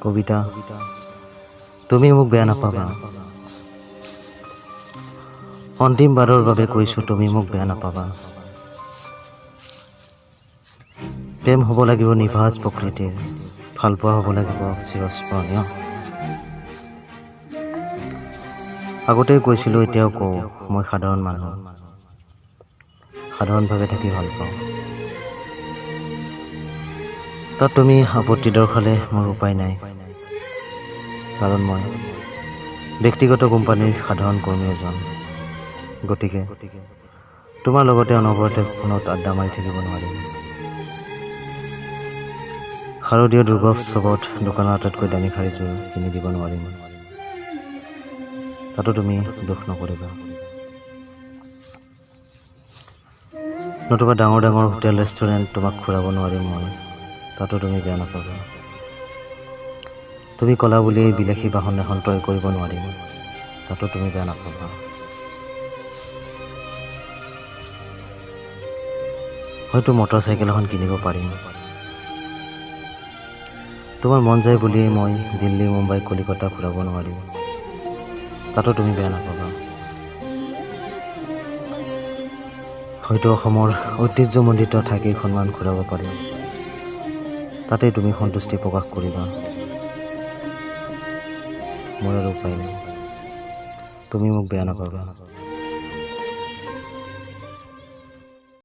কবিতা তুমি মোক বেয়া নাপাবা অন্তিমবাৰৰ বাবে কৈছো তুমি মোক বেয়া নাপাবা প্ৰেম হ'ব লাগিব নিভাজ প্ৰকৃতিৰ ভালপোৱা হ'ব লাগিব চিৰস্মৰণীয় আগতেই কৈছিলোঁ এতিয়াও কওঁ মই সাধাৰণ মানুহ সাধাৰণভাৱে থাকি ভাল পাওঁ তাত তুমি আপত্তি দৰ্শালে মোৰ উপায় নাই কাৰণ মই ব্যক্তিগত কোম্পানীৰ সাধাৰণ কৰ্মী এজন গতিকে তোমাৰ লগতে অনবৰতে ফোনত আড্ডা মাৰি থাকিব নোৱাৰিম শাৰদীয় দুৰ্গোৎসৱত দোকানৰ আটাইতকৈ দামী শাৰীযোৰ কিনি দিব নোৱাৰিম তাতো তুমি দুখ নকৰিবা নতুবা ডাঙৰ ডাঙৰ হোটেল ৰেষ্টুৰেণ্ট তোমাক ঘূৰাব নোৱাৰিম মই তাতো তুমি বেয়া নাপাবা তুমি ক'লা বুলি বিলাসী বাহন এখন তয় কৰিব নোৱাৰিম তাতো তুমি বেয়া নাপাবা হয়তো মটৰচাইকেল এখন কিনিব পাৰিম তোমাৰ মন যায় বুলিয়েই মই দিল্লী মুম্বাই কলিকতা ঘূৰাব নোৱাৰিম তাতো তুমি বেয়া নাপাবা হয়তো অসমৰ ঐতিহ্যমণ্ডিত ঠাইকেইখনমান ঘূৰাব পাৰিম তাতেই তুমি সন্তুষ্টি প্ৰকাশ কৰিবা মোৰ আৰু উপায় নাই তুমি মোক বেয়া নাপাবা